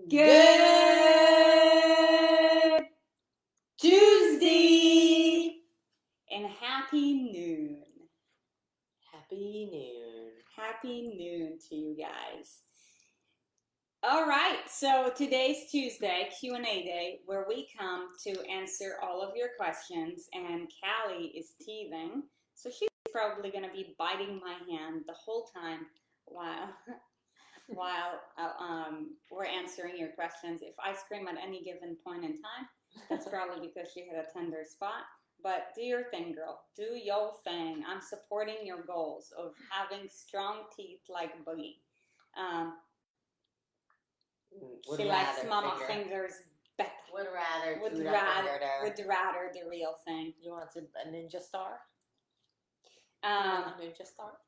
Good Tuesday and happy noon. Happy noon. Happy noon to you guys. All right, so today's Tuesday, Q&A day, where we come to answer all of your questions, and Callie is teething, so she's probably going to be biting my hand the whole time while we're answering your questions. If I scream at any given point in time, that's probably because she hit a tender spot. But do your thing, girl. Do your thing. I'm supporting your goals of having strong teeth like Boogie. She likes mama fingers better. Would rather the real thing. You want a ninja star? A ninja star?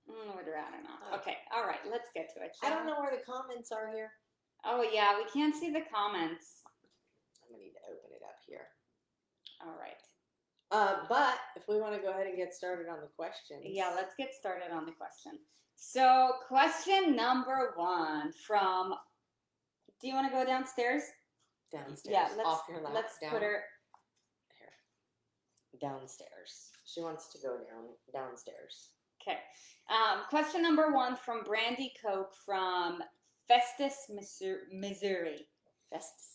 Would rather not. Okay, all right, let's get to it. I don't know where the comments are here. Oh yeah, we can't see the comments. I'm gonna need to open it up here. All right. But if we want to go ahead and get started on the questions. Yeah, let's get started on the question. So question number 1 from, do you want to go downstairs? Downstairs. Yeah, off your lap. Let's down. put her here. Downstairs. She wants to go downstairs. Okay. Question number 1 from Brandy Coke from Festus, Missouri. Festus.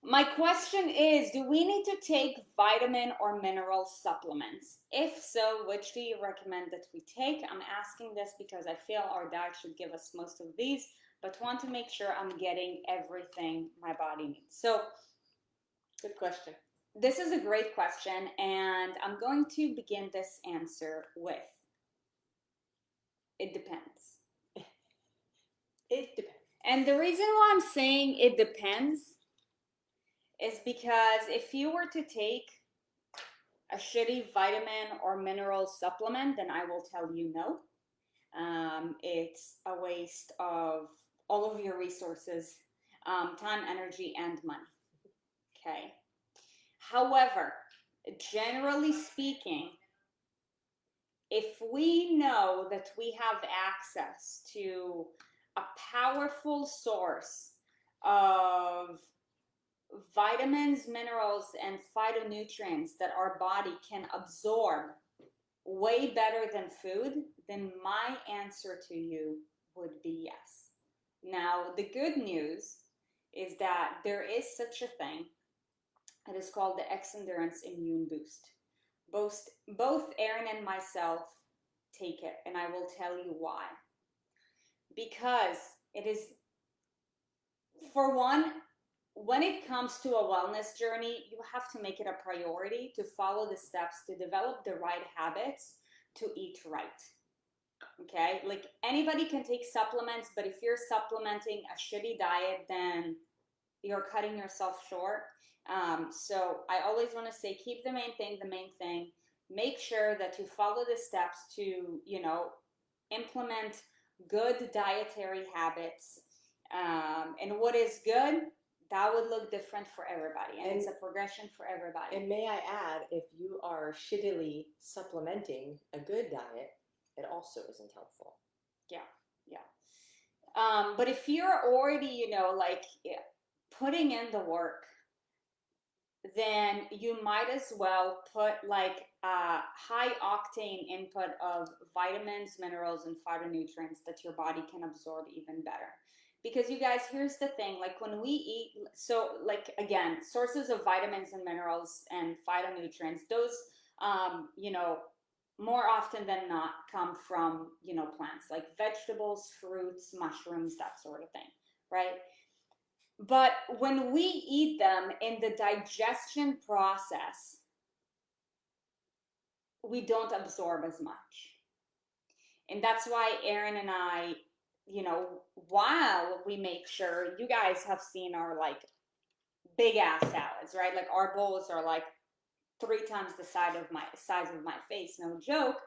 My question is, do we need to take vitamin or mineral supplements? If so, which do you recommend that we take? I'm asking this because I feel our diet should give us most of these, but want to make sure I'm getting everything my body needs. So, good question. This is a great question, and I'm going to begin this answer with, it depends. It depends. And the reason why I'm saying it depends is because if you were to take a shitty vitamin or mineral supplement, then I will tell you no. It's a waste of all of your resources, time, energy, and money. Okay. However, generally speaking, if we know that we have access to a powerful source of vitamins, minerals, and phytonutrients that our body can absorb way better than food, then my answer to you would be yes. Now, the good news is that there is such a thing. It is called the X-Endurance Immune Boost. Both Erin and myself take it, and I will tell you why. Because it is, for one, when it comes to a wellness journey, you have to make it a priority to follow the steps to develop the right habits to eat right. Okay? Like, anybody can take supplements, but if you're supplementing a shitty diet, then you're cutting yourself short. So I always want to say, keep the main thing. Make sure that you follow the steps to, implement good dietary habits. And what is good, that would look different for everybody. And it's a progression for everybody. And may I add, if you are shittily supplementing a good diet, it also isn't helpful. Yeah. But if you're already, putting in the work, then you might as well put like a high octane input of vitamins, minerals, and phytonutrients that your body can absorb even better. Because you guys, here's the thing, like when we eat, so like again, sources of vitamins and minerals and phytonutrients, those, more often than not come from, plants like vegetables, fruits, mushrooms, that sort of thing, right? But when we eat them in the digestion process, we don't absorb as much. And that's why Erin and I, while we make sure, you guys have seen our like big ass salads, right? Like our bowls are like 3 times the size of my face, no joke.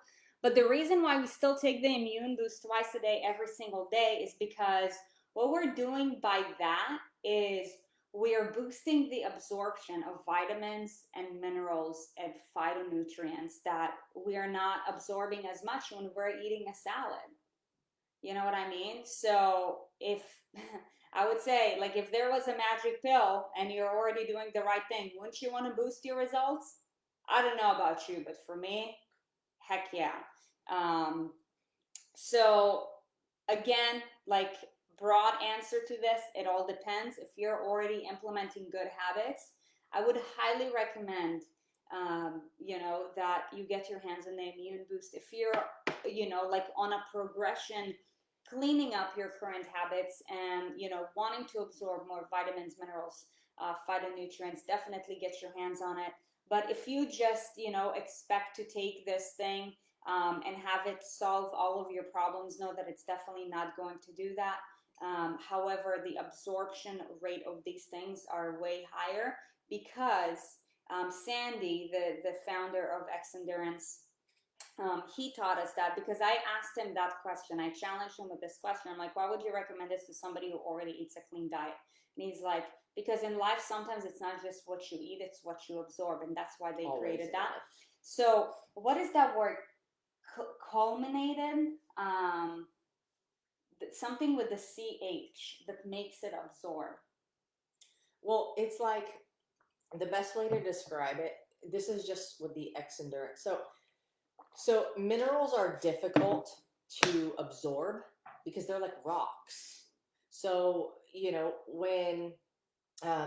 But the reason why we still take the immune boost twice a day, every single day, is because what we're doing by that is we are boosting the absorption of vitamins and minerals and phytonutrients that we are not absorbing as much when we're eating a salad. You know what I mean? So if I would say, like, if there was a magic pill and you're already doing the right thing, wouldn't you want to boost your results? I don't know about you, but for me, heck yeah. Um, so again, like, broad answer to this, it all depends. If you're already implementing good habits, I would highly recommend, that you get your hands on the immune boost. If you're, like, on a progression, cleaning up your current habits and, wanting to absorb more vitamins, minerals, phytonutrients, definitely get your hands on it. But if you just, expect to take this thing and have it solve all of your problems, know that it's definitely not going to do that. However, the absorption rate of these things are way higher because Sandy, the founder of X Endurance, he taught us that because I asked him that question. I challenged him with this question. I'm like, why would you recommend this to somebody who already eats a clean diet? And he's like, because in life, sometimes it's not just what you eat, it's what you absorb. And that's why they Always created in that. life. So, what is that word? Culminated? Something with the CH that makes it absorb. Well, it's like the best way to describe it. This is just with the X endurance. So minerals are difficult to absorb because they're like rocks. So when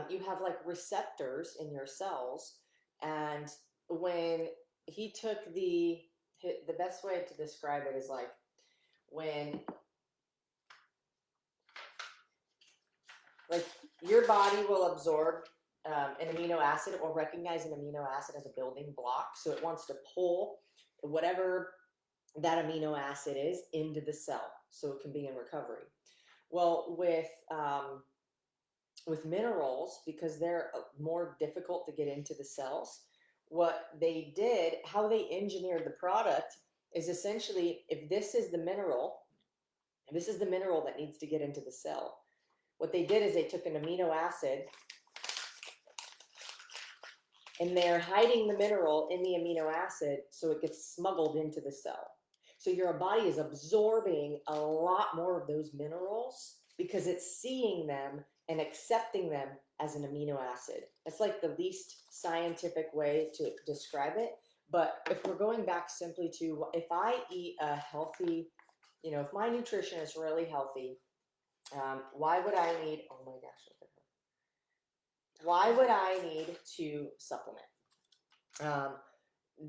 you have like receptors in your cells, and when he took the best way to describe it is like when like your body will absorb an amino acid or recognize an amino acid as a building block. So it wants to pull whatever that amino acid is into the cell so it can be in recovery. Well, with minerals, because they're more difficult to get into the cells, what they did, how they engineered the product is essentially, if this is the mineral that needs to get into the cell, what they did is they took an amino acid and they're hiding the mineral in the amino acid so it gets smuggled into the cell. So your body is absorbing a lot more of those minerals because it's seeing them and accepting them as an amino acid. It's like the least scientific way to describe it. But if we're going back simply to, if I eat a healthy, if my nutrition is really healthy, why would I need, oh my gosh, look at her. Why would I need to supplement?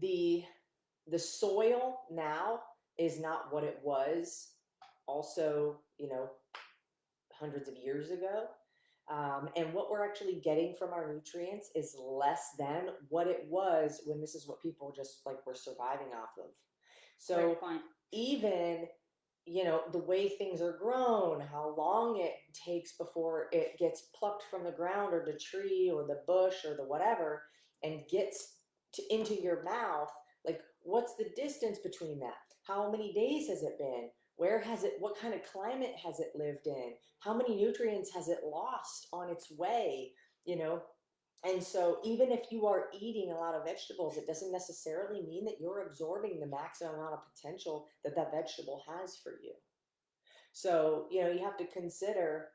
The soil now is not what it was also, hundreds of years ago. And what we're actually getting from our nutrients is less than what it was when this is what people just like were surviving off of. So even, the way things are grown, how long it takes before it gets plucked from the ground or the tree or the bush or the whatever and gets into your mouth, like what's the distance between that? How many days has it been? Where has it, what kind of climate has it lived in? How many nutrients has it lost on its way? And so even if you are eating a lot of vegetables, it doesn't necessarily mean that you're absorbing the maximum amount of potential that that vegetable has for you. So, you have to consider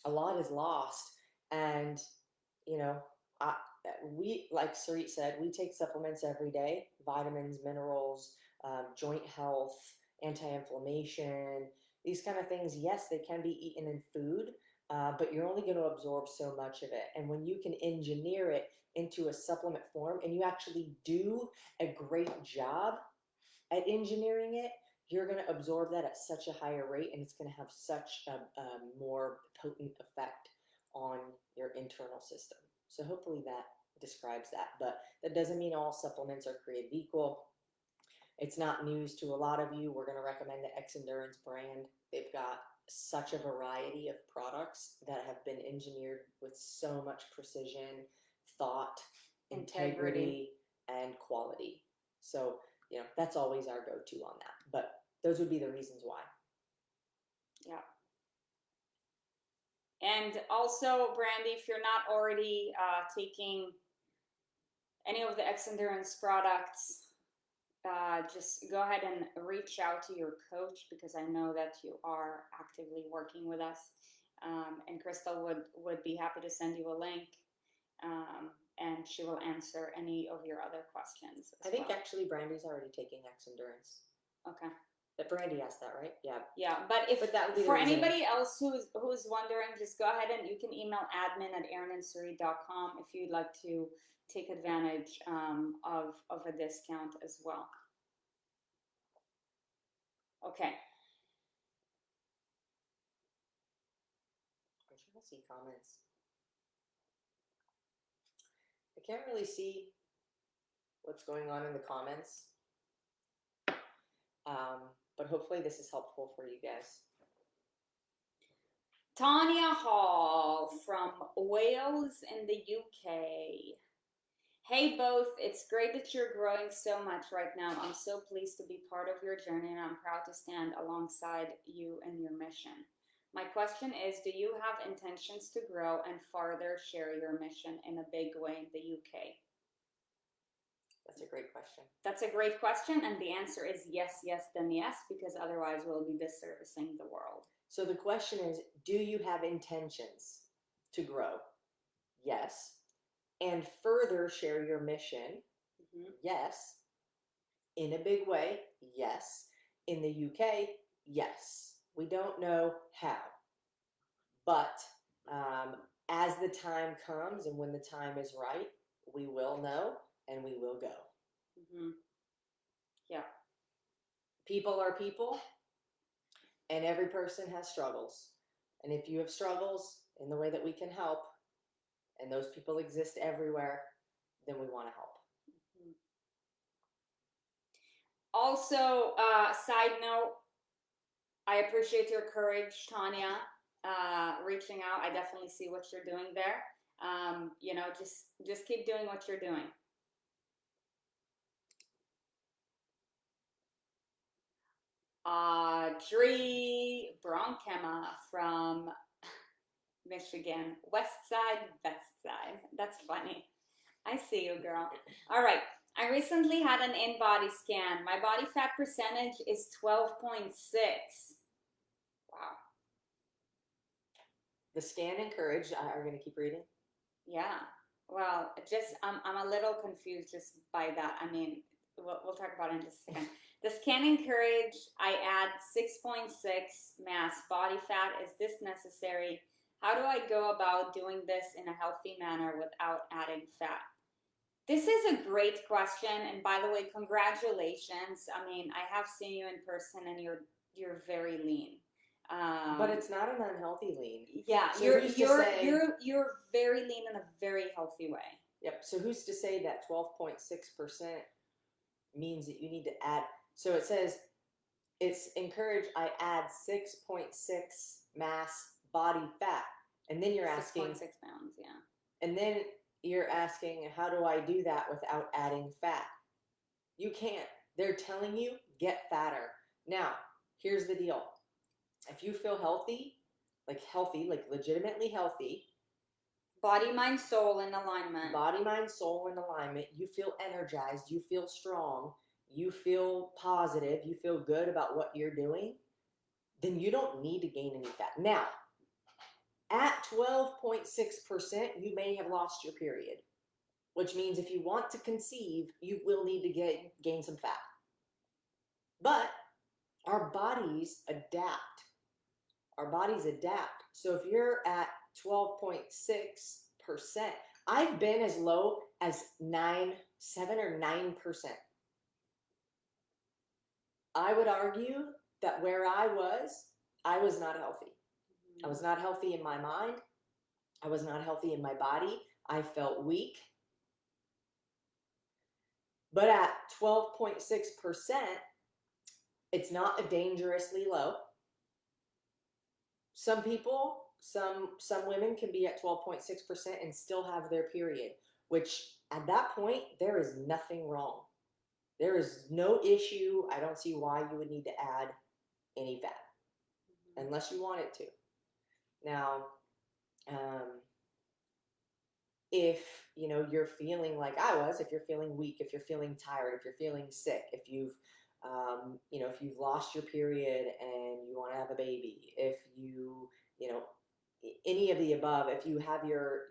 a lot is lost. And, I, we, like Sarit said, we take supplements every day, vitamins, minerals, joint health, anti-inflammation, these kind of things. Yes, they can be eaten in food, but you're only going to absorb so much of it. And when you can engineer it into a supplement form and you actually do a great job at engineering it, you're going to absorb that at such a higher rate, and it's going to have such a more potent effect on your internal system. So hopefully that describes that. But that doesn't mean all supplements are created equal. It's not news to a lot of you. We're going to recommend the X Endurance brand. They've got such a variety of products that have been engineered with so much precision, thought, integrity, and quality. So, that's always our go-to on that. But those would be the reasons why. Yeah. And also, Brandy, if you're not already taking any of the X Endurance products, just go ahead and reach out to your coach, because I know that you are actively working with us. And Crystal would be happy to send you a link, and she will answer any of your other questions as I think well. actually Brandy's already taking X Endurance. Okay. But Brandy asked that, right? Yeah. Yeah, but if that would be for the reason. anybody else who's wondering, just go ahead and you can email admin@erinsarit.com if you'd like to take advantage of a discount as well. Okay. I'm trying to see comments. I can't really see what's going on in the comments. But hopefully this is helpful for you guys. Tanya Hall from Wales in the UK. Hey both, it's great that you're growing so much right now. I'm so pleased to be part of your journey, and I'm proud to stand alongside you in your mission. My question is, do you have intentions to grow and further share your mission in a big way in the UK? That's a great question. That's a great question, and the answer is yes, yes, then yes, because otherwise we'll be disservicing the world. So the question is, do you have intentions to grow? Yes. And further share your mission? Mm-hmm. Yes. In a big way? Yes. In the UK? Yes. We don't know how. But as the time comes and when the time is right, we will know and we will go. Mm-hmm. Yeah. People are people, and every person has struggles. And if you have struggles in the way that we can help, and those people exist everywhere, then we want to help. Mm-hmm. Also, side note, I appreciate your courage, Tanya, reaching out. I definitely see what you're doing there. You know, just keep doing what you're doing. Audrey Bronkema from Michigan, West Side, Best Side. That's funny. I see you, girl. All right. I recently had an in-body scan. My body fat percentage is 12.6. Wow. The scan and courage, are we going to keep reading? Yeah. Well, just I'm a little confused just by that. I mean, we'll talk about it in just a second. The scan and courage, I add 6.6 mass body fat. Is this necessary? How do I go about doing this in a healthy manner without adding fat? This is a great question, and by the way, congratulations. I mean, I have seen you in person, and you're very lean. But it's not an unhealthy lean. Yeah, so you're very lean in a very healthy way. Yep. So who's to say that 12.6% means that you need to add? So it says it's encouraged. I add 6.6 mass body fat, and then you're asking 6.6 pounds. Yeah. And then you're asking, how do I do that without adding fat? You can't. They're telling you, get fatter. Now, here's the deal. If you feel healthy, like legitimately healthy, body, mind, soul in alignment. Body, mind, soul in alignment. You feel energized. You feel strong. You feel positive. You feel good about what you're doing. Then you don't need to gain any fat. Now, at 12.6%, you may have lost your period, which means if you want to conceive, you will need to gain some fat. But our bodies adapt. Our bodies adapt. So if you're at 12.6%, I've been as low as 7 or 9%. I would argue that where I was not healthy. I was not healthy in my mind. I was not healthy in my body. I felt weak. But at 12.6%, it's not a dangerously low. Some people, some women can be at 12.6% and still have their period, which at that point, there is nothing wrong. There is no issue. I don't see why you would need to add any fat unless you wanted to. Now, if you're feeling like I was, if you're feeling weak, if you're feeling tired, if you're feeling sick, if you've if you've lost your period and you want to have a baby, if you know any of the above, if you have your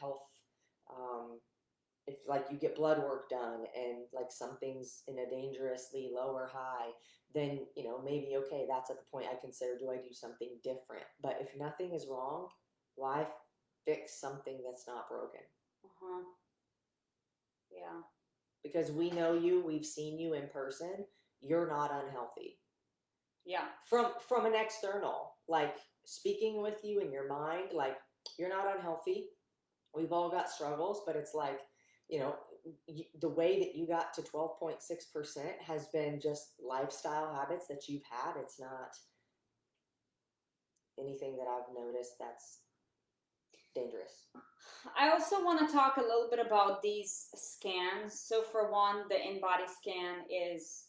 health, if like you get blood work done and like something's in a dangerously low or high, then maybe okay, that's at the point I consider, do I do something different? But if nothing is wrong, why fix something that's not broken? Uh-huh. Yeah. Because we know you, we've seen you in person, you're not unhealthy. Yeah. From an external, like speaking with you in your mind, like you're not unhealthy. We've all got struggles, but it's like, the way that you got to 12.6% has been just lifestyle habits that you've had. It's not anything that I've noticed that's dangerous. I also want to talk a little bit about these scans. So for one, the in-body scan is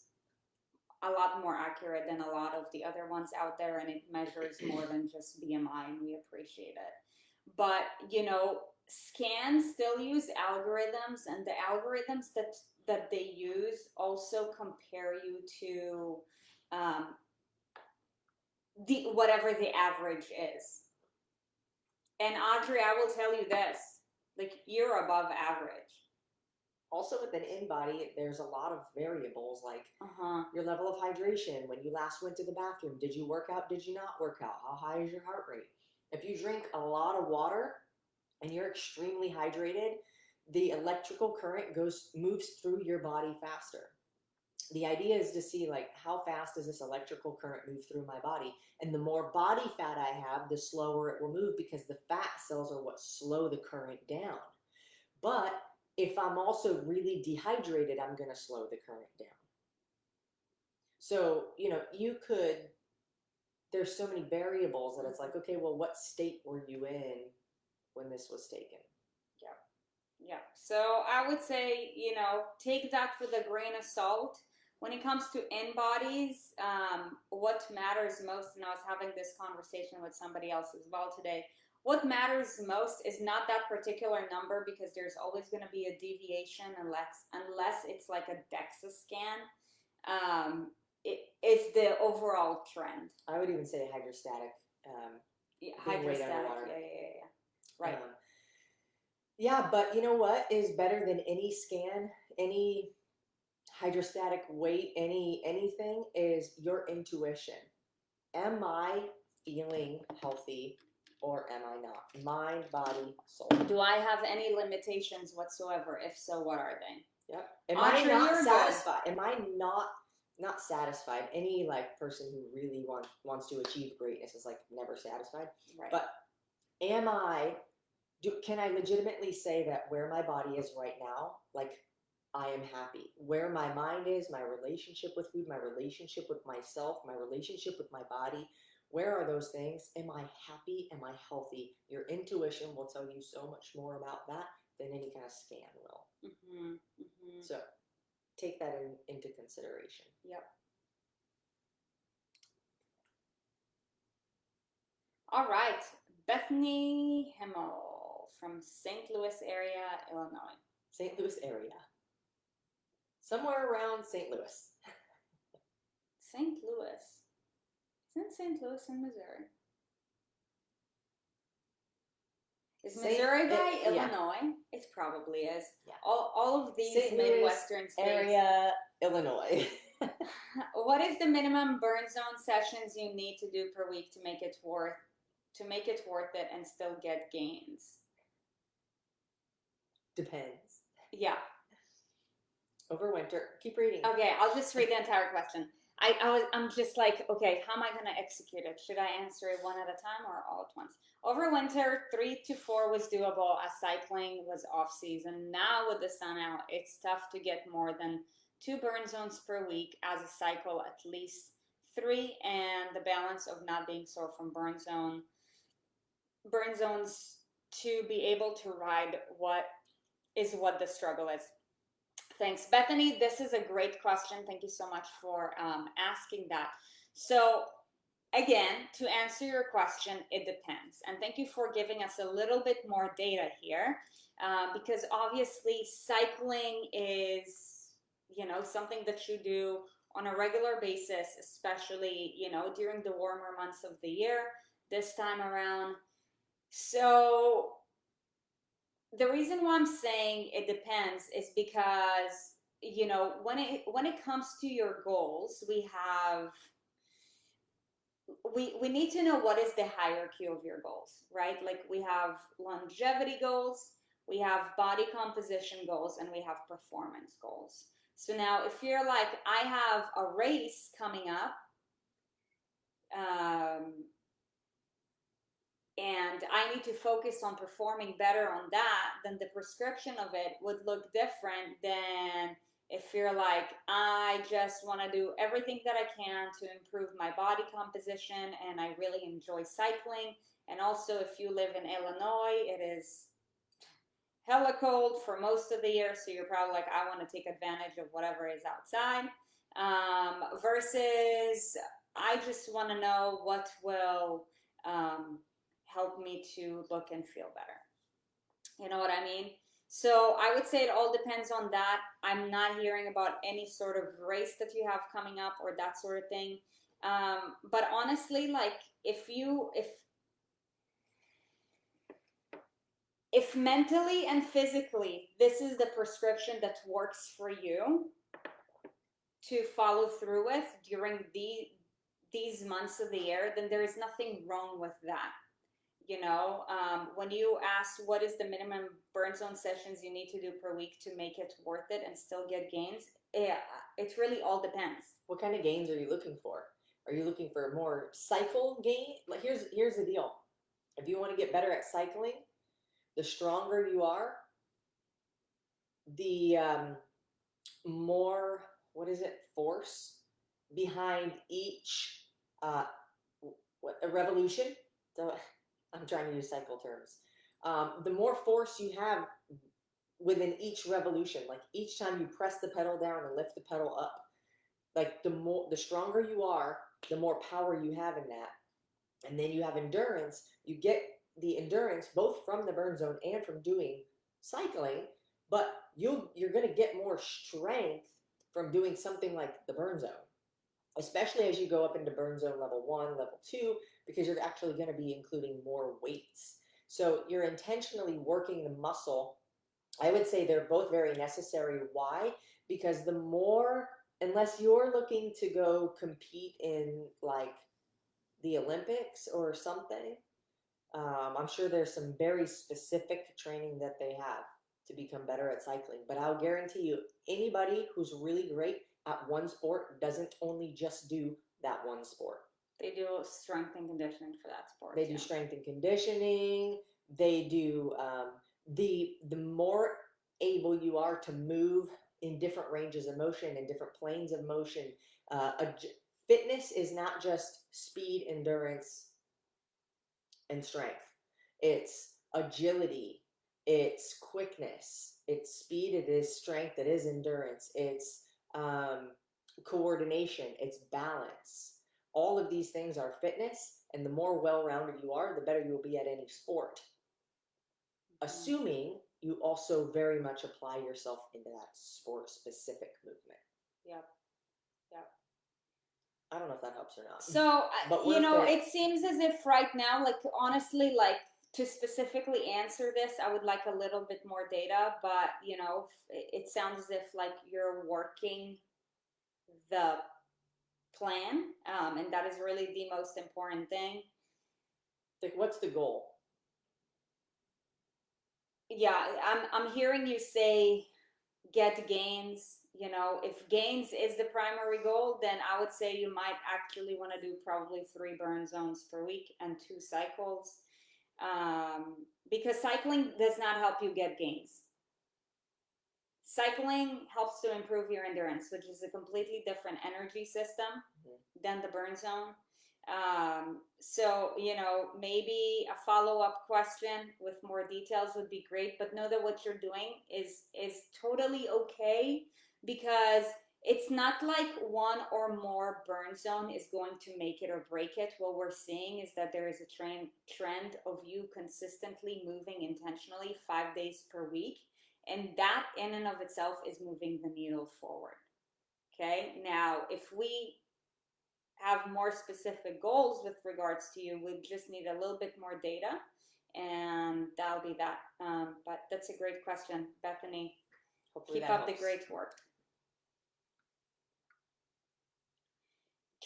a lot more accurate than a lot of the other ones out there, and it measures more than just BMI, and we appreciate it. But scans still use algorithms, and the algorithms that they use also compare you to the whatever the average is. And Audrey, I will tell you this, like, you're above average. Also with an in-body, there's a lot of variables, like Uh-huh. your level of hydration, when you last went to the bathroom, did you work out, did you not work out, how high is your heart rate? If you drink a lot of water and you're extremely hydrated, the electrical current moves through your body faster. The idea is to see like how fast does this electrical current move through my body, and the more body fat I have, the slower it will move, because the fat cells are what slow the current down. But if I'm also really dehydrated, I'm going to slow the current down. So there's so many variables that it's like, okay, well, what state were you in when this was taken? Yeah. So I would say, take that with a grain of salt. When it comes to in-bodies, what matters most, and I was having this conversation with somebody else as well today, what matters most is not that particular number, because there's always going to be a deviation unless it's like a DEXA scan. It is the overall trend. I would even say hydrostatic. Hydrostatic. Yeah. Right. Yeah, but you know what is better than any scan, any hydrostatic weight, anything, is your intuition. Am I feeling healthy or am I not? Mind, body, soul. Do I have any limitations whatsoever? If so, what are they? Yep. Am I not satisfied? Am I not satisfied? Any like person who really wants to achieve greatness is like never satisfied. Right. But can I legitimately say that where my body is right now, like I am happy? Where my mind is, my relationship with food, my relationship with myself, my relationship with my body, where are those things? Am I happy? Am I healthy? Your intuition will tell you so much more about that than any kind of scan will. Mm-hmm. Mm-hmm. So take that into consideration. Yep. All right. Bethany Himmel from St. Louis area, Illinois. St. Louis area. Somewhere around St. Louis. St. Louis. Isn't St. Louis in Missouri? Is Missouri by Illinois? Yeah. It probably is. Yeah. All of these St. Midwestern states. Area, Illinois. What is the minimum burn zone sessions you need to do per week to make it worth it and still get gains? Depends. Yeah. Over winter. Keep reading. Okay, I'll just read the entire question. I'm just like, okay, how am I going to execute it? Should I answer it one at a time or all at once? Over winter, 3 to 4 was doable as cycling was off season. Now with the sun out, it's tough to get more than 2 burn zones per week as a cycle, at least 3, and the balance of not being sore from burn zones to be able to ride what the struggle is. Thanks, Bethany. This is a great question. Thank you so much for asking that. So again, to answer your question, it depends. And thank you for giving us a little bit more data here, because obviously cycling is, something that you do on a regular basis, especially, during the warmer months of the year this time around. So the reason why I'm saying it depends is because, when it comes to your goals, we need to know what is the hierarchy of your goals, right? Like we have longevity goals, we have body composition goals, and we have performance goals. So now if you're like, I have a race coming up, and I need to focus on performing better on that, then the prescription of it would look different than if you're like, I just want to do everything that I can to improve my body composition and I really enjoy cycling. And also, if you live in Illinois, it is hella cold for most of the year, so you're probably like, I want to take advantage of whatever is outside. Versus, I just want to know what will help me to look and feel better. You know what I mean? So I would say it all depends on that. I'm not hearing about any sort of race that you have coming up or that sort of thing. But honestly, like if mentally and physically this is the prescription that works for you to follow through with during these months of the year, then there is nothing wrong with that. When you ask what is the minimum burn zone sessions you need to do per week to make it worth it and still get gains, yeah, it really all depends. What kind of gains are you looking for? Are you looking for more cycle gain? Like here's the deal. If you want to get better at cycling, the stronger you are, the more, force behind each a revolution. So I'm trying to use cycle terms. The more force you have within each revolution, like each time you press the pedal down and lift the pedal up, like the stronger you are, the more power you have in that. And then you have endurance. You get the endurance both from the burn zone and from doing cycling, but you're going to get more strength from doing something like the burn zone, especially as you go up into burn zone level 1, level 2, because you're actually going to be including more weights. So you're intentionally working the muscle. I would say they're both very necessary. Why? Because the more, unless you're looking to go compete in like the Olympics or something, I'm sure there's some very specific training that they have to become better at cycling. But I'll guarantee you, anybody who's really great at one sport doesn't only just do that one sport. They do strength and conditioning for that sport. They do strength and conditioning. They do the more able you are to move in different ranges of motion and different planes of motion. Fitness is not just speed, endurance, and strength. It's agility, it's quickness, it's speed, it is strength, it is endurance, it's coordination, it's balance. All of these things are fitness, and the more well-rounded you are, the better you will be at any sport. Assuming you also very much apply yourself into that sport-specific movement. Yep. I don't know if that helps or not. So, it seems as if right now, like, honestly, like, to specifically answer this, I would like a little bit more data, but, it sounds as if, like, you're working the plan, and that is really the most important thing. Like, what's the goal? Yeah, I'm hearing you say get gains. If gains is the primary goal, then I would say you might actually want to do probably 3 burn zones per week and 2 cycles, because cycling does not help you get gains. Cycling helps to improve your endurance, which is a completely different energy system than the burn zone. So, maybe a follow-up question with more details would be great, but know that what you're doing is totally okay, because it's not like one or more burn zone is going to make it or break it. What we're seeing is that there is a trend of you consistently moving intentionally 5 days per week. And that in and of itself is moving the needle forward. Okay. Now, if we have more specific goals with regards to you, we just need a little bit more data, and that'll be that. But that's a great question, Bethany. Hopefully Keep that up the helps. great work.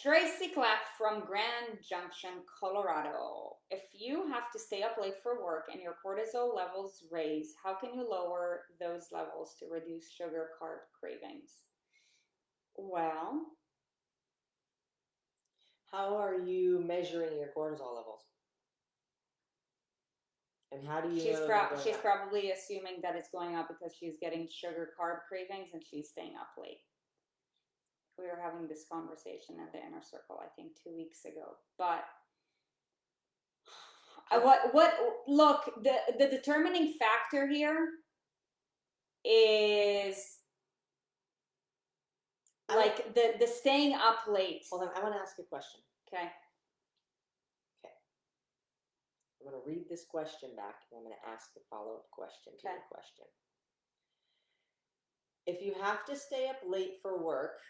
Tracy Clapp from Grand Junction, Colorado. If you have to stay up late for work and your cortisol levels raise, how can you lower those levels to reduce sugar carb cravings? Well, how are you measuring your cortisol levels? And how do you know they're going she's up? probably assuming that it's going up because she's getting sugar carb cravings and she's staying up late. We were having this conversation in the inner circle, I think 2 weeks ago. But look, the determining factor here is like the staying up late. Hold on, I want to ask you a question. Okay. I'm going to read this question back, and I'm going to ask a follow-up question to your question. If you have to stay up late for work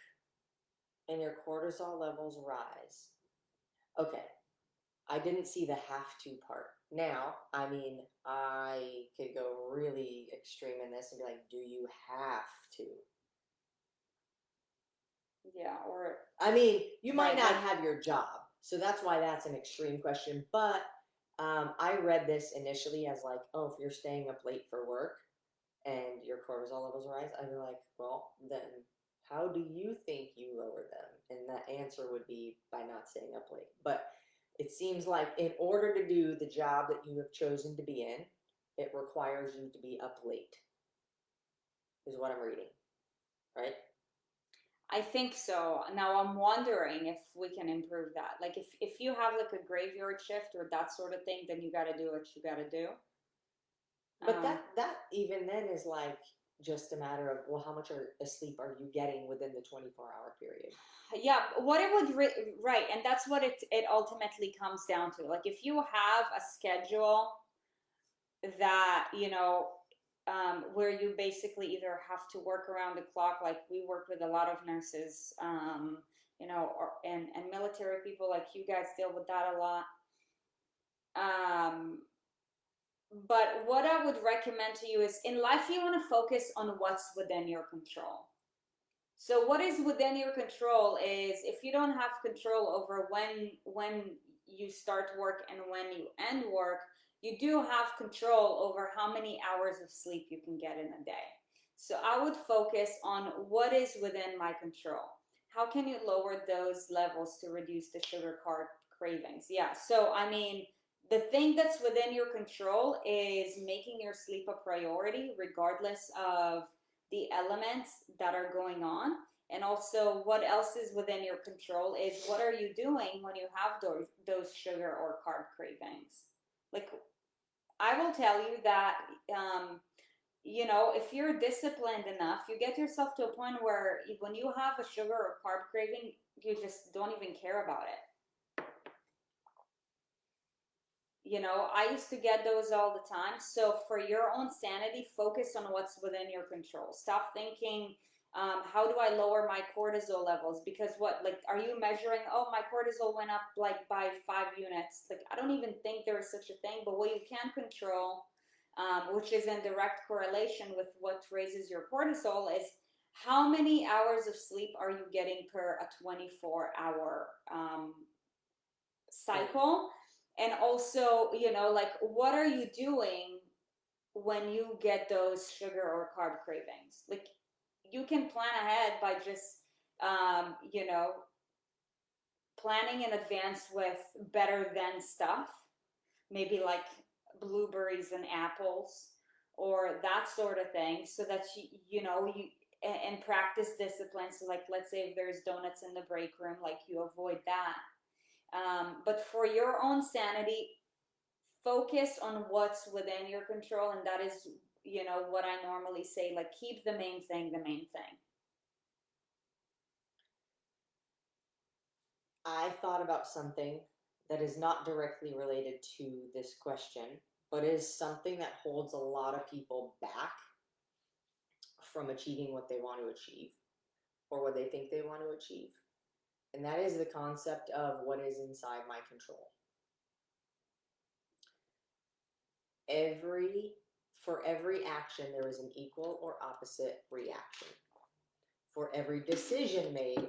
and your cortisol levels rise, okay, I didn't see the have to part. Now, I mean, I could go really extreme in this and be like, do you have to? Yeah, or I mean, you might not have your job, so that's why that's an extreme question. But I read this initially as like, oh, if you're staying up late for work and your cortisol levels rise, I'd be like, well, then how do you think you lower them? And that answer would be by not staying up late. But it seems like in order to do the job that you have chosen to be in, it requires you to be up late, is what I'm reading, right? I think so. Now I'm wondering if we can improve that. Like if you have like a graveyard shift or that sort of thing, then you got to do what you got to do. But that even then is like just a matter of, well, how much sleep are you getting within the 24-hour period? Yeah, what it would right, and that's what it ultimately comes down to. Like if you have a schedule that where you basically either have to work around the clock, like we work with a lot of nurses, and military people, like you guys deal with that a lot. But what I would recommend to you is in life, you want to focus on what's within your control. So what is within your control is if you don't have control over when you start work and when you end work, you do have control over how many hours of sleep you can get in a day. So I would focus on what is within my control. How can you lower those levels to reduce the sugar carb cravings? Yeah, so I mean, the thing that's within your control is making your sleep a priority regardless of the elements that are going on. And also what else is within your control is what are you doing when you have those sugar or carb cravings. Like I will tell you that if you're disciplined enough, you get yourself to a point where when you have a sugar or carb craving, you just don't even care about it. I used to get those all the time. So for your own sanity, focus on what's within your control. Stop thinking, how do I lower my cortisol levels? Because are you measuring, oh, my cortisol went up like by 5 units. Like, I don't even think there is such a thing. But what you can control, which is in direct correlation with what raises your cortisol, is how many hours of sleep are you getting per a 24-hour cycle? And also, what are you doing when you get those sugar or carb cravings? Like, you can plan ahead by just, planning in advance with better than stuff, maybe like blueberries and apples or that sort of thing, so that you and practice discipline. So, like, let's say if there's donuts in the break room, like you avoid that. But for your own sanity, focus on what's within your control. And that is, what I normally say, like, keep the main thing the main thing. I thought about something that is not directly related to this question, but is something that holds a lot of people back from achieving what they want to achieve or what they think they want to achieve. And that is the concept of what is inside my control. For every action, there is an equal or opposite reaction. For every decision made,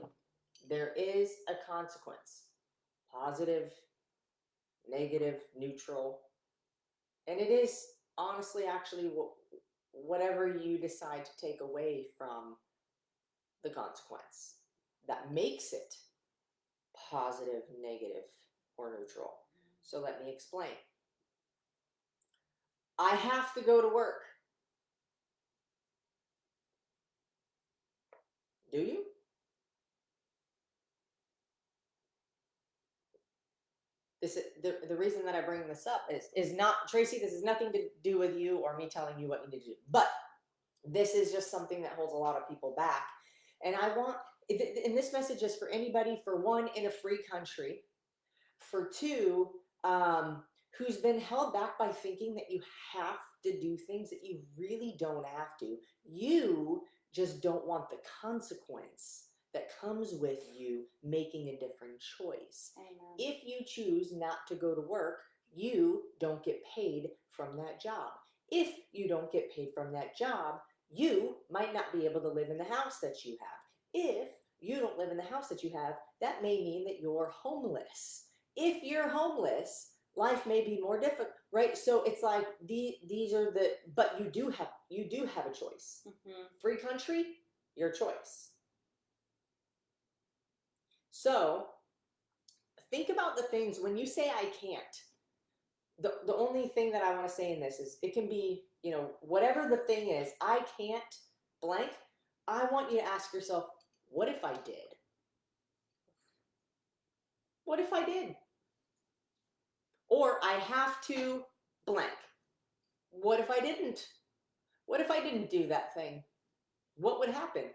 there is a consequence. Positive, negative, neutral. And it is honestly actually whatever you decide to take away from the consequence that makes it positive, negative, or neutral. So let me explain. I have to go to work. Do you? This is the reason that I bring this up is not, Tracy, this has nothing to do with you or me telling you what you need to do. But this is just something that holds a lot of people back. And and this message is for anybody, for one, in a free country, for two, who's been held back by thinking that you have to do things that you really don't have to. You just don't want the consequence that comes with you making a different choice. Amen. If you choose not to go to work, you don't get paid from that job. If you don't get paid from that job, you might not be able to live in the house that you have. If you don't live in the house that you have, that may mean that you're homeless. If you're homeless, life may be more difficult, right? So it's like these are but you do have a choice. Mm-hmm. Free country, your choice. So think about the things when you say I can't. The only thing that I want to say in this is it can be, whatever the thing is, I can't blank. I want you to ask yourself, what if I did? What if I did? Or I have to blank. What if I didn't? What if I didn't do that thing? What would happen?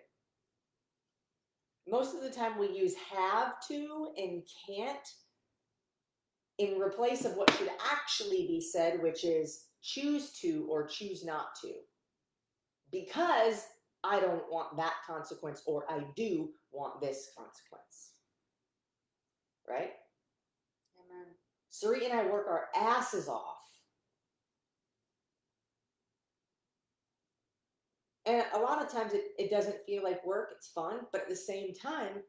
Most of the time we use have to and can't in replace of what should actually be said, which is choose to or choose not to. Because I don't want that consequence, or I do want this consequence. Right? Amen. Sarit and I work our asses off. And a lot of times it doesn't feel like work, it's fun, but at the same time,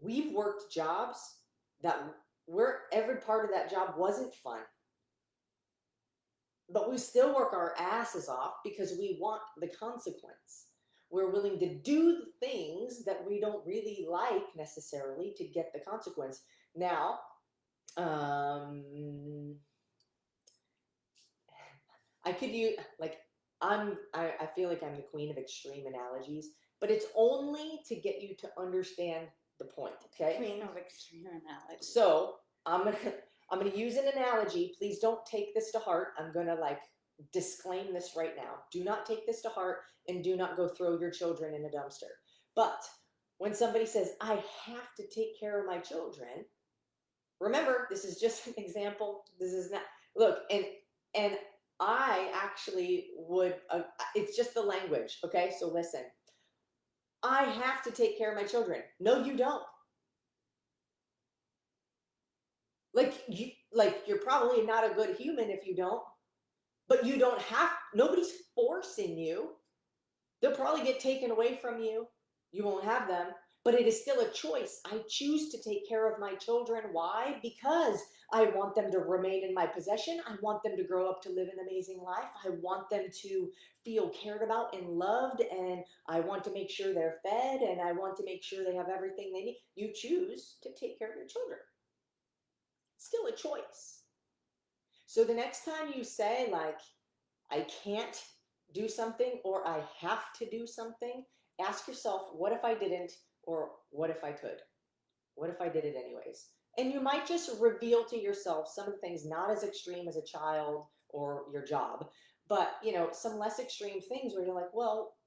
we've worked jobs that every part of that job wasn't fun. But we still work our asses off because we want the consequence. We're willing to do the things that we don't really like necessarily to get the consequence. Now, I could use, I feel like I'm the queen of extreme analogies, but it's only to get you to understand the point, okay? Queen of extreme analogies. So I'm gonna use an analogy. Please don't take this to heart. I'm gonna disclaim this right now. Do not take this to heart, and do not go throw your children in a dumpster. But when somebody says, I have to take care of my children, remember, this is just an example. This is not, look, and I actually would, it's just the language, okay? So listen, I have to take care of my children. No, you don't. You're probably not a good human if you don't, but you don't have, nobody's forcing you. They'll probably get taken away from you. You won't have them, but it is still a choice. I choose to take care of my children. Why? Because I want them to remain in my possession. I want them to grow up to live an amazing life. I want them to feel cared about and loved, and I want to make sure they're fed, and I want to make sure they have everything they need. You choose to take care of your children. Still a choice. So the next time you say I can't do something or I have to do something, ask yourself, what if I didn't, or what if I could? What if I did it anyways? And you might just reveal to yourself some of the things, not as extreme as a child or your job, but some less extreme things where you're like, well,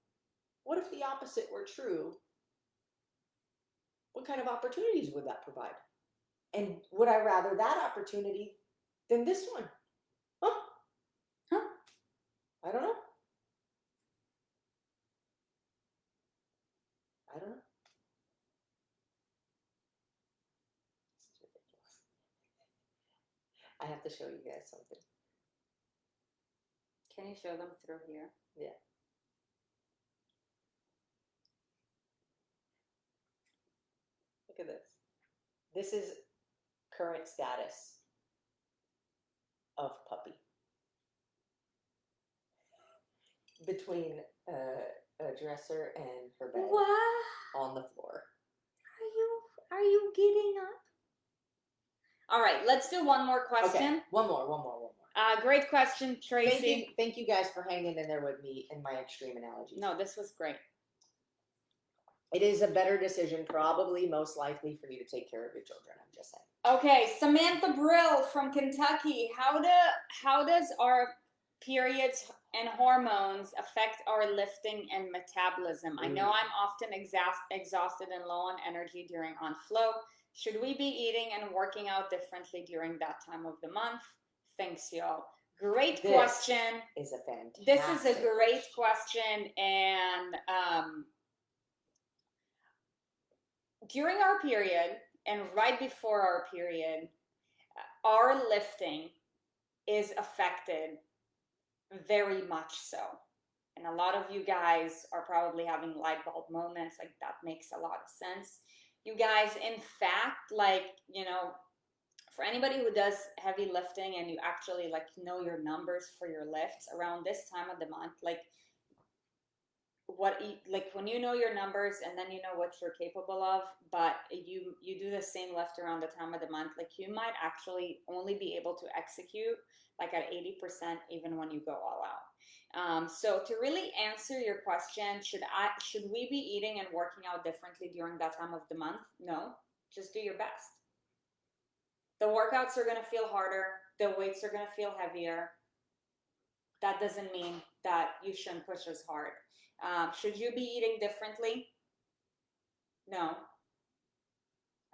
what if the opposite were true? What kind of opportunities would that provide? And would I rather that opportunity than this one? Huh? Huh? I don't know. I don't know. It's ridiculous. I have to show you guys something. Can you show them through here? Yeah. Look at this. This is current status of puppy. Between a dresser and her bed What? on the floor. Are you getting up? All right, let's do one more question. Okay, one more. Great question, Tracy. Thank you guys for hanging in there with me in my extreme analogy. No, this was great. It is a better decision, probably most likely, for you to take care of your children. I'm just saying. Okay, Samantha Brill from Kentucky. How does our periods and hormones affect our lifting and metabolism? I know I'm often exhausted and low on energy during on flow. Should we be eating and working out differently during that time of the month? Thanks, y'all. Great question. Is a fantastic. This is a great question, and during our period and right before our period, our lifting is affected very much so. And a lot of you guys are probably having light bulb moments, like that makes a lot of sense. You guys, in fact, like, you know, for anybody who does heavy lifting and you actually like know your numbers for your lifts around this time of the month, like when you know your numbers and then you know what you're capable of, but you do the same lift around the time of the month, like you might actually only be able to execute like at 80% even when you go all out. So to really answer your question, should we be eating and working out differently during that time of the month? No, just do your best. The workouts are going to feel harder. The weights are going to feel heavier. That doesn't mean that you shouldn't push as hard. Should you be eating differently? No.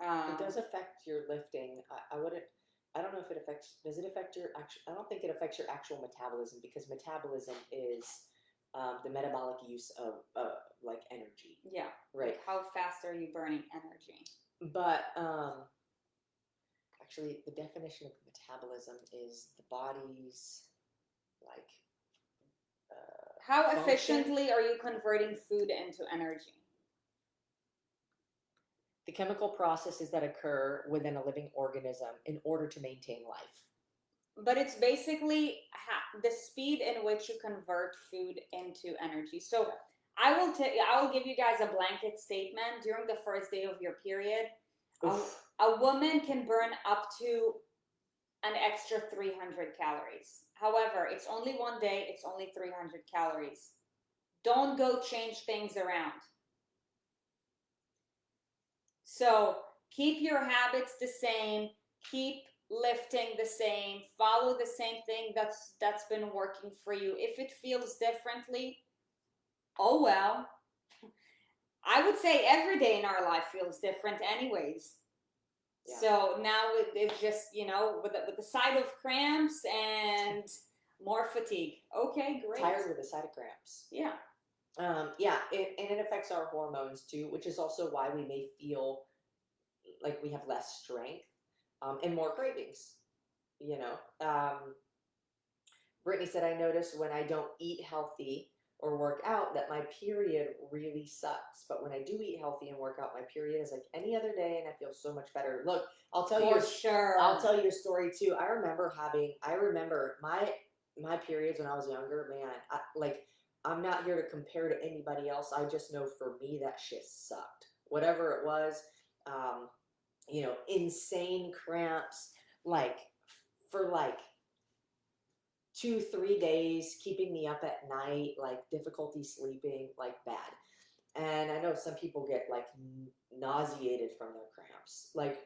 It does affect your lifting. I don't know if it affects, does it affect your actual, I don't think it affects your actual metabolism, because metabolism is the metabolic use of like energy. Yeah. Right. Like how fast are you burning energy? But actually the definition of metabolism is the body's like how function. Efficiently are you converting food into energy? The chemical processes that occur within a living organism in order to maintain life. But it's basically the speed in which you convert food into energy. So I will give you guys a blanket statement. During the first day of your period, a woman can burn up to an extra 300 calories. However, it's only one day, it's only 300 calories. Don't go change things around. So keep your habits the same, keep lifting the same, follow the same thing that's been working for you. If it feels differently, oh well. I would say every day in our life feels different anyways. Yeah. So now it's just, you know, with the side of cramps and more fatigue. Okay, great. Tired with the side of cramps. Yeah. And it affects our hormones too, which is also why we may feel like we have less strength and more cravings. You know, Brittany said, I notice when I don't eat healthy or work out that my period really sucks. But when I do eat healthy and work out, my period is like any other day and I feel so much better. Look, I'll tell you a story too. I remember my periods when I was younger, man, I'm not here to compare to anybody else. I just know for me that shit sucked. Whatever it was, you know, insane cramps, like for like 2-3 days, keeping me up at night, like difficulty sleeping, like bad. And I know some people get like nauseated from their cramps, like,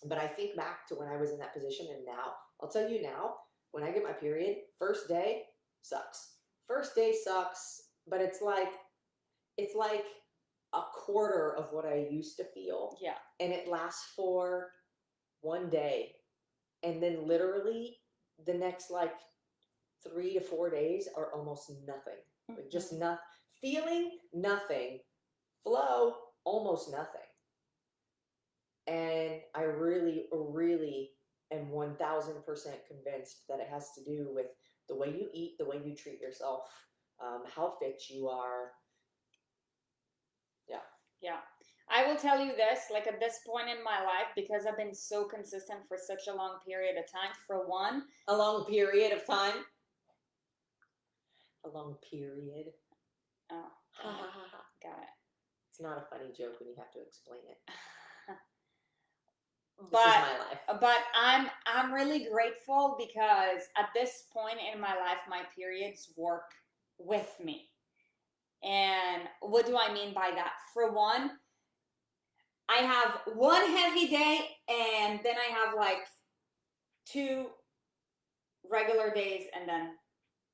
but I think back to when I was in that position, and now I'll tell you now, when I get my period, first day sucks. First day sucks, but it's like a quarter of what I used to feel. Yeah. And it lasts for one day, and then literally the next like 3 to 4 days are almost nothing. Like just not feeling nothing, flow almost nothing. And I really, really am 1000% convinced that it has to do with the way you eat, the way you treat yourself, how fit you are. Yeah. I will tell you this, like at this point in my life, because I've been so consistent for such a long period of time, for one. A long period of time? A long period. Oh, got it. It's not a funny joke when you have to explain it. This But is my life. but I'm really grateful because at this point in my life, my periods work with me. And what do I mean by that? For one, I have one heavy day and then I have like 2 regular days and then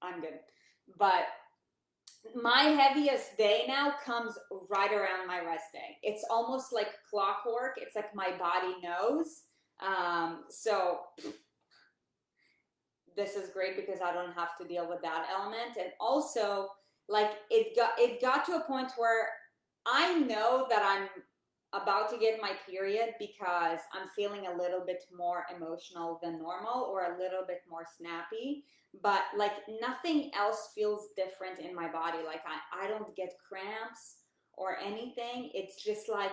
I'm good. But my heaviest day now comes right around my rest day. It's almost like clockwork. It's like my body knows. So this is great because I don't have to deal with that element. And also, like it got to a point where I know that I'm about to get my period because I'm feeling a little bit more emotional than normal or a little bit more snappy, but like nothing else feels different in my body. Like I don't get cramps or anything. It's just like,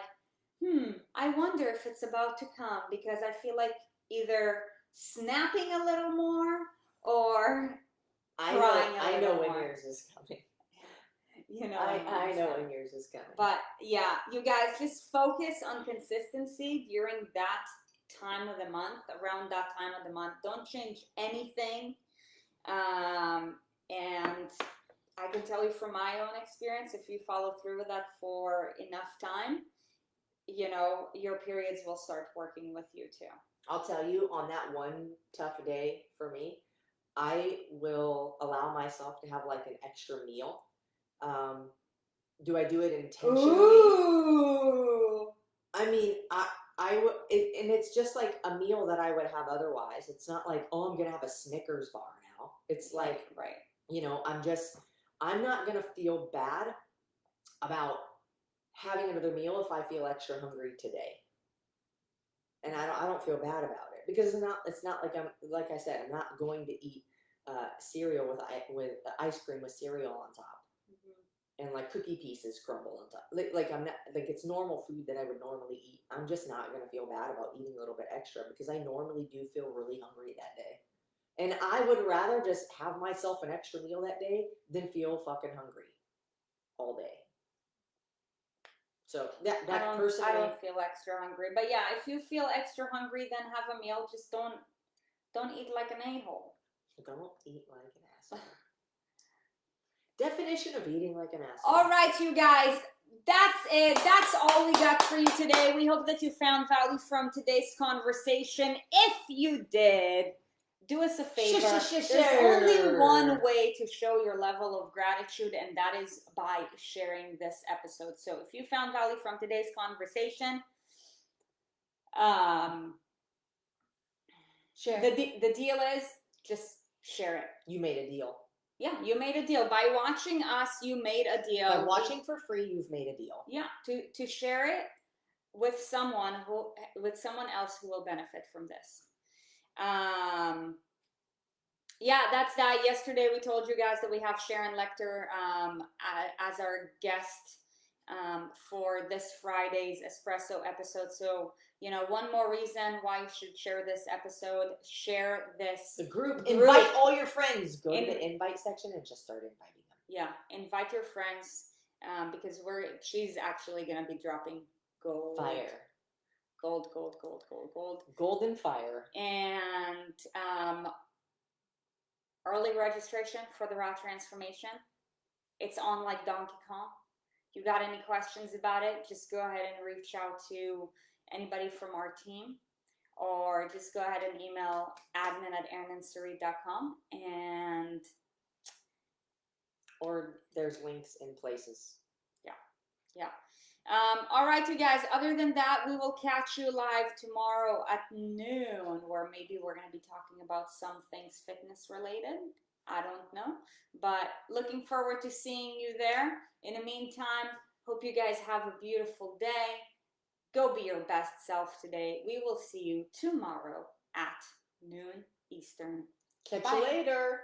I wonder if it's about to come because I feel like either snapping a little more or crying I a know little when more. yours is coming. You know, I know when yours is coming. But yeah, you guys just focus on consistency during that time of the month, around that time of the month. Don't change anything. And I can tell you from my own experience, if you follow through with that for enough time, you know, your periods will start working with you too. I'll tell you, on that one tough day for me, I will allow myself to have like an extra meal. Do I do it intentionally? Ooh. I mean, I would, and it's just like a meal that I would have otherwise. It's not like, oh, I'm gonna have a Snickers bar now. It's like, right. you know, I'm not gonna feel bad about having another meal if I feel extra hungry today. And I don't feel bad about it because it's not like like I said, I'm not going to eat cereal with ice cream with cereal on top. And like cookie pieces crumble on top. Like I'm not, like it's normal food that I would normally eat. I'm just not gonna feel bad about eating a little bit extra because I normally do feel really hungry that day. And I would rather just have myself an extra meal that day than feel fucking hungry all day. So that personally, I don't feel extra hungry. But yeah, if you feel extra hungry, then have a meal. Just don't eat like an a-hole. Don't eat like an asshole. Definition of eating like an asshole. All right, you guys. That's it. That's all we got for you today. We hope that you found value from today's conversation. If you did, do us a favor. There's only one way to show your level of gratitude, and that is by sharing this episode. So if you found value from today's conversation, share. The deal is just share it. You made a deal. Yeah, you made a deal. By watching us, you made a deal. By watching for free, you've made a deal. Yeah, to share it with someone else who will benefit from this. Yeah, that's that. Yesterday we told you guys that we have Sharon Lecter as our guest for this Friday's Espresso episode. So, you know, one more reason why you should share this episode. Share this group. Invite all your friends. Go to the invite section and just start inviting them. Yeah, invite your friends because she's actually going to be dropping gold. Fire. Gold. Golden fire. And early registration for the Raw Transformation. It's on like Donkey Kong. If you got any questions about it, just go ahead and reach out to anybody from our team, or just go ahead and email admin@erinsarit.com, and or there's links in places. Yeah. All right, you guys. Other than that, we will catch you live tomorrow at noon, where maybe we're going to be talking about some things fitness related. I don't know, but looking forward to seeing you there. In the meantime, hope you guys have a beautiful day. Go be your best self today. We will see you tomorrow at noon Eastern. Catch you later.